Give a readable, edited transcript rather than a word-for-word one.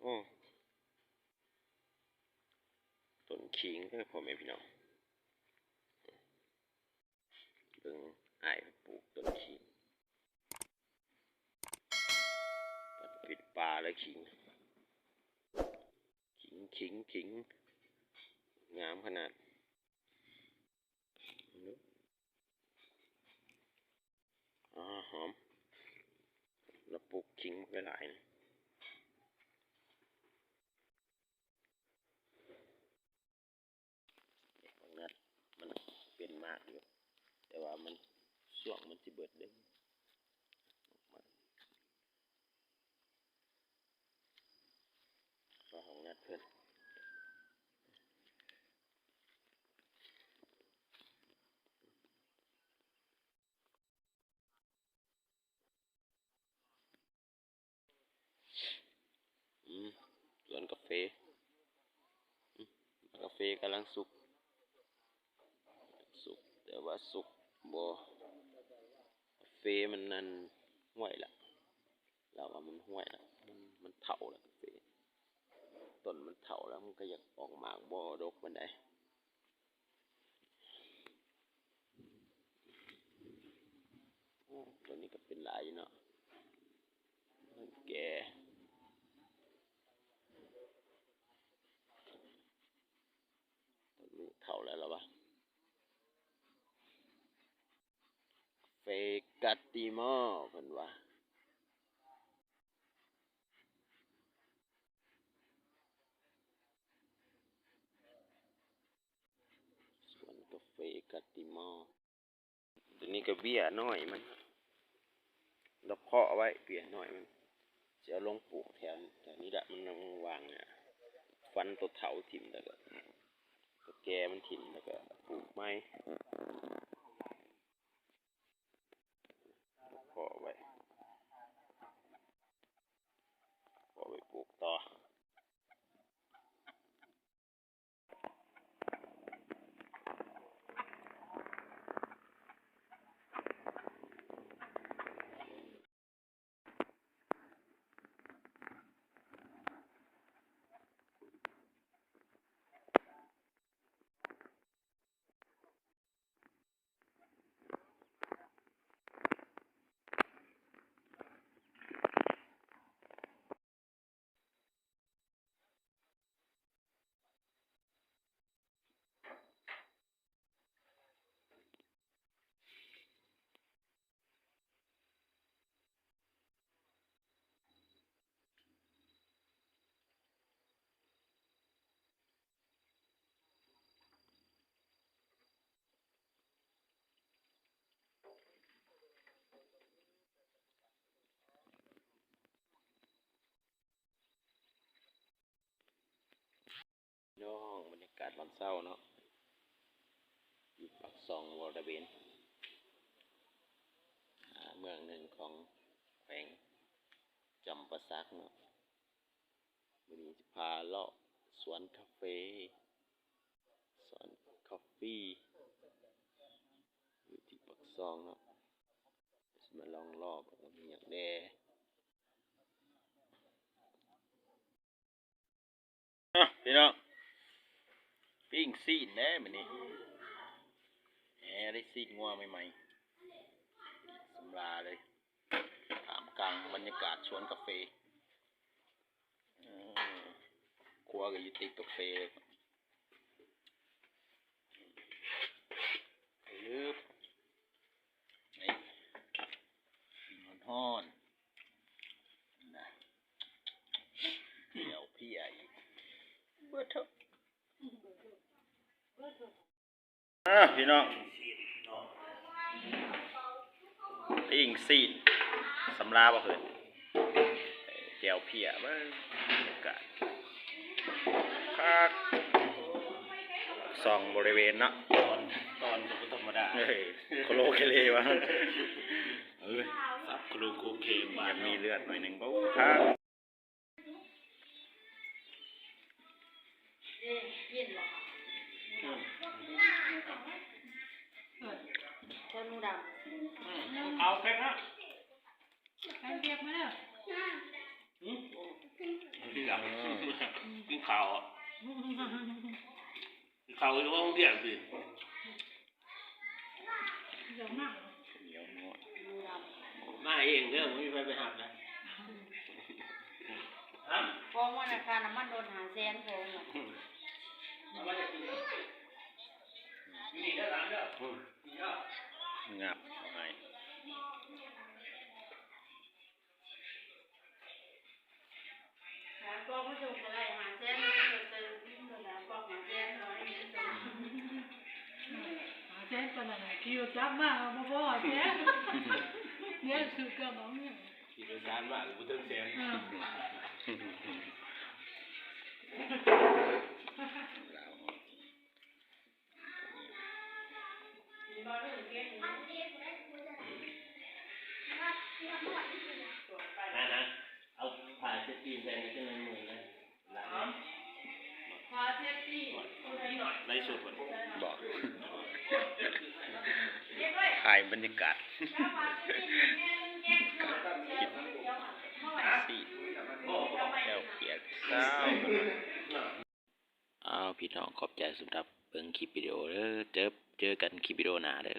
โอ้ต้นขิงก็พ่อแม่พี่น้องเบิ่งอ้ายปลูกต้นขิงปัดปิดป่าเลยขิงงามขนาดหอมแล้วปลูกขิงไปหลายนะบางนัดมันเป็นมากอยู่แต่ว่ามันช่วงมันจะเบิดเด้ก็ของนัดเพิ่นสวนกาแฟกำลังสุกแต่ว่าสุกบ่กาแฟมันนั่นห่วยละเราว่ามันห่วยละมันเฒ่าแล้วกาแฟต้นมันเฒ่าแล้วมันก็อยากออกหมากบ่ดกปานใดตัวนี้ก็เป็นหลายอยู่เนาะมันแก่ต้นนี้เฒ่าแล้ววะเฟกัตติมอเพิ่นว่าสวนกาแฟกัตติมอตัวนี้ก็เบี้ยน้อยมันเราเพาะไว้เบี้ยน้อยมันจะเอาลงปลูกแถวนี้แหละมันวางเนี่ยฟันตัวเถาถิ่มแล้วก็แกมันถิ่มแล้วก็ปลูกไม้เพาะไว้ปลูกต่อน้องบรรยากาศวันเศร้าเนาะอยู่ปากซองวอระเบนเมืองหนึ่งของแขวงจำปาสักเนาะวันนี้จะพาเลาะสวนคาเฟ่สวนคอฟฟี่อยู่ที่ปากซองเนาะมาลองรอบมีอย่างแดพี่น้องปิ้งซีนแน่มันนี่ได้ซีนงัวใหม่ๆสำราเลยถามกลางบรรยากาศสวนกาแฟครัวก็อยู่ติดกาแฟลืบไอ้ปิ้งฮ้อนนะเดี๋ยวพี่ใหญ่เบิดเถอะพี่น้องปิ้งซีนสำราบ่เพิ่นเดี๋ยวพี่อ่ะมันกะคักส่องบริเวณเนาะตอนก็ธรรมดาโคโลเคเลวะซับโคโลโคเคมามีเลือดหน่อยหนึ่งปุ๊บครับเอาเพชรนะแพนเปียกมาแล้ว ครับกินข้าวกินข้าวอยู่ห้องเรียนสิ เดี๋ยวมาก เหนียวงด มาเองเด้อไม่มีใครไปหักนะฮะ ฟ้องว่าราคาน้ำมันโดนหาแสนฟ้องอ่ะ มาจะกินนี่ได้ร้านเด้อนี่เด้อ งับเอาไง ฟ้องไม่ถูกอะไรหาแสนไม่ถูกเลยยิ่งโดนแล้วฟ้องหาแสนน้อยยิ่งโดนหาแสนเป็นอะไรคิวจับมากมาพ่อแสนเนี่ยคือเกินน้องเนี่ย กินร้านมากหรือบุตรเสียง ลาวหอนะเอาผ่าเช็ดตีนแทนจะเป็นมือนะร้าน พอเซฟตี้ ไล่สุดก่อน บอก เรียกด้วย ถ่ายบรรยากาศ แล้วพอเซฟตี้แง่แง่เดี๋ยวเมื่อไหร่ สิ โอ้ แก้วเขียดเศร้า อ้าวพี่น้องขอบใจสำหรับเบิ่งคลิปวิดีโอเด้อเจอกันคลิปวิดีโอหน้าเด้อ